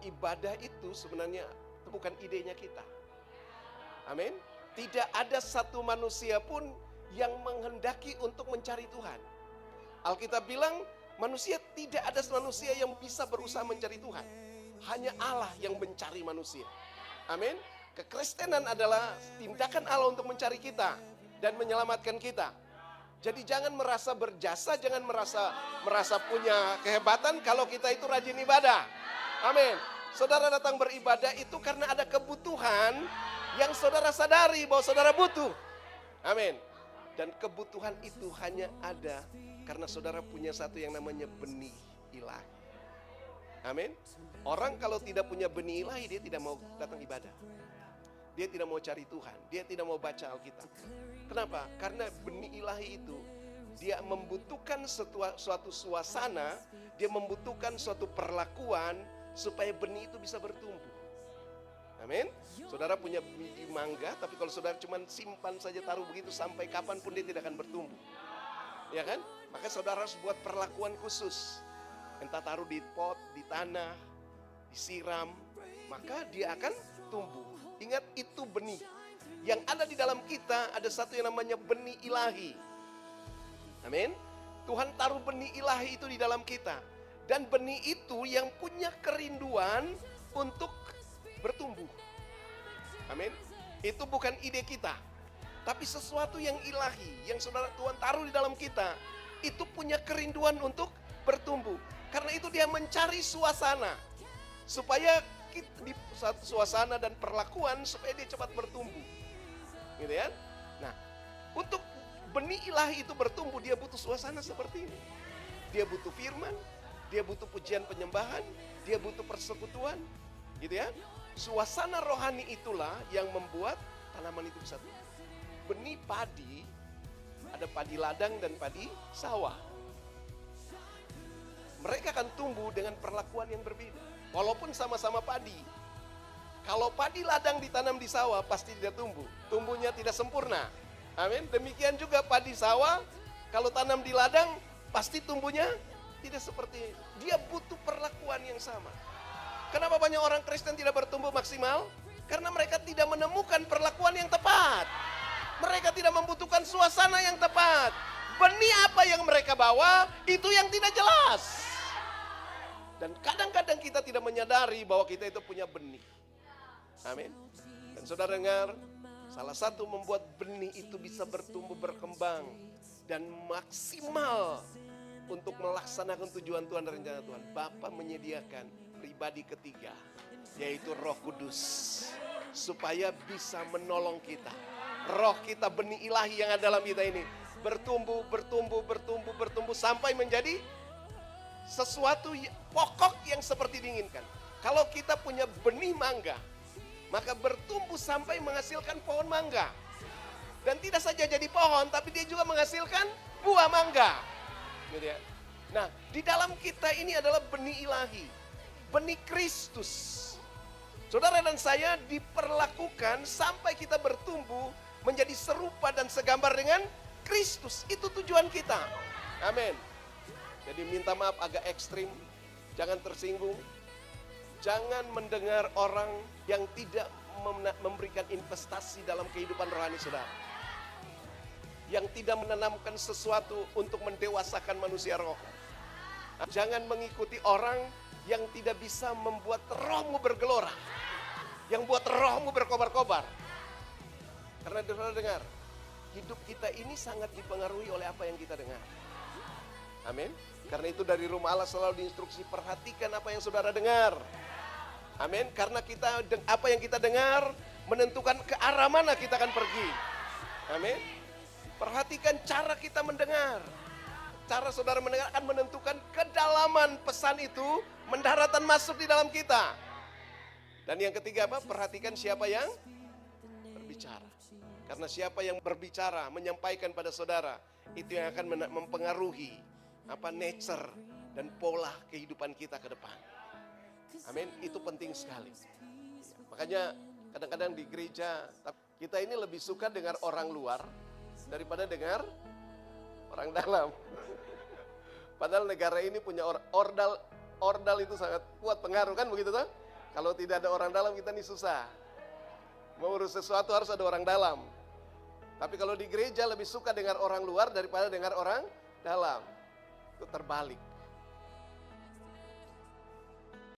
ibadah itu sebenarnya bukan idenya kita. Amin. Tidak ada satu manusia pun yang menghendaki untuk mencari Tuhan. Alkitab bilang manusia, tidak ada manusia yang bisa berusaha mencari Tuhan. Hanya Allah yang mencari manusia. Amin. Kekristenan adalah tindakan Allah untuk mencari kita dan menyelamatkan kita. Jadi jangan merasa berjasa, jangan merasa punya kehebatan kalau kita itu rajin ibadah. Amin. Saudara datang beribadah itu karena ada kebutuhan yang saudara sadari bahwa saudara butuh. Amin. Dan kebutuhan itu hanya ada karena saudara punya satu yang namanya benih ilahi. Amin. Orang kalau tidak punya benih ilahi, dia tidak mau datang ibadah. Dia tidak mau cari Tuhan. Dia tidak mau baca Alkitab. Kenapa? Karena benih ilahi itu, dia membutuhkan suatu suasana, dia membutuhkan suatu perlakuan supaya benih itu bisa bertumbuh. Amin. Saudara punya biji mangga, tapi kalau saudara cuma simpan saja, taruh begitu, sampai kapanpun dia tidak akan bertumbuh. Ya kan? Maka saudara harus buat perlakuan khusus. Entah taruh di pot, di tanah, disiram, maka dia akan tumbuh. Ingat, itu benih. Yang ada di dalam kita ada satu yang namanya benih ilahi. Amin. Tuhan taruh benih ilahi itu di dalam kita. Dan benih itu yang punya kerinduan untuk bertumbuh. Amin. Itu bukan ide kita, tapi sesuatu yang ilahi, yang saudara Tuhan taruh di dalam kita, itu punya kerinduan untuk bertumbuh. Karena itu dia mencari suasana, supaya di suasana dan perlakuan, supaya dia cepat bertumbuh. Gitu ya. Nah, untuk benih ilahi itu bertumbuh, dia butuh suasana seperti ini. Dia butuh firman, dia butuh pujian penyembahan, dia butuh persekutuan. Gitu ya. Suasana rohani itulah yang membuat tanaman itu bisa tumbuh. Benih padi, ada padi ladang dan padi sawah. Mereka akan tumbuh dengan perlakuan yang berbeda. Walaupun sama-sama padi. Kalau padi ladang ditanam di sawah pasti tidak tumbuh. Tumbuhnya tidak sempurna. Amin. Demikian juga padi sawah, kalau tanam di ladang pasti tumbuhnya tidak seperti itu. Dia butuh perlakuan yang sama. Kenapa banyak orang Kristen tidak bertumbuh maksimal? Karena mereka tidak menemukan perlakuan yang tepat. Mereka tidak membutuhkan suasana yang tepat. Benih apa yang mereka bawa, itu yang tidak jelas. Dan kadang-kadang kita tidak menyadari bahwa kita itu punya benih. Amin. Dan saudara dengar, salah satu membuat benih itu bisa bertumbuh, berkembang, dan maksimal untuk melaksanakan tujuan Tuhan dan rencana Tuhan. Bapa menyediakan pribadi ketiga, yaitu Roh Kudus, supaya bisa menolong kita. Roh kita, benih ilahi yang ada dalam kita ini, bertumbuh sampai menjadi sesuatu pokok yang seperti diinginkan. Kalau kita punya benih mangga, maka bertumbuh sampai menghasilkan pohon mangga. Dan tidak saja jadi pohon, tapi dia juga menghasilkan buah mangga. Gitu ya. Nah, di dalam kita ini adalah benih ilahi, benih Kristus. Saudara dan saya diperlakukan sampai kita bertumbuh menjadi serupa dan segambar dengan Kristus. Itu tujuan kita. Amin. Jadi minta maaf agak ekstrim, jangan tersinggung. Jangan mendengar orang yang tidak memberikan investasi dalam kehidupan rohani saudara. Yang tidak menanamkan sesuatu untuk mendewasakan manusia roh. Jangan mengikuti orang yang tidak bisa membuat rohmu bergelora. Yang buat rohmu berkobar-kobar. Karena saudara dengar, hidup kita ini sangat dipengaruhi oleh apa yang kita dengar. Amin. Karena itu dari rumah Allah selalu diinstruksi, perhatikan apa yang saudara dengar. Amin. Karena apa yang kita dengar menentukan ke arah mana kita akan pergi. Amin. Perhatikan cara kita mendengar. Cara saudara mendengar akan menentukan kedalaman pesan itu mendaratan masuk di dalam kita. Dan yang ketiga apa? Perhatikan siapa yang berbicara. Karena siapa yang berbicara, menyampaikan pada saudara, itu yang akan mempengaruhi nature dan pola kehidupan kita ke depan. Amin. Itu penting sekali. Makanya kadang-kadang di gereja kita ini lebih suka dengar orang luar daripada dengar orang dalam. Padahal negara ini punya ordal itu sangat kuat pengaruh, kan begitu toh? Kalau tidak ada orang dalam kita nih susah. Mau urus sesuatu harus ada orang dalam. Tapi kalau di gereja lebih suka dengar orang luar daripada dengar orang dalam. Itu terbalik.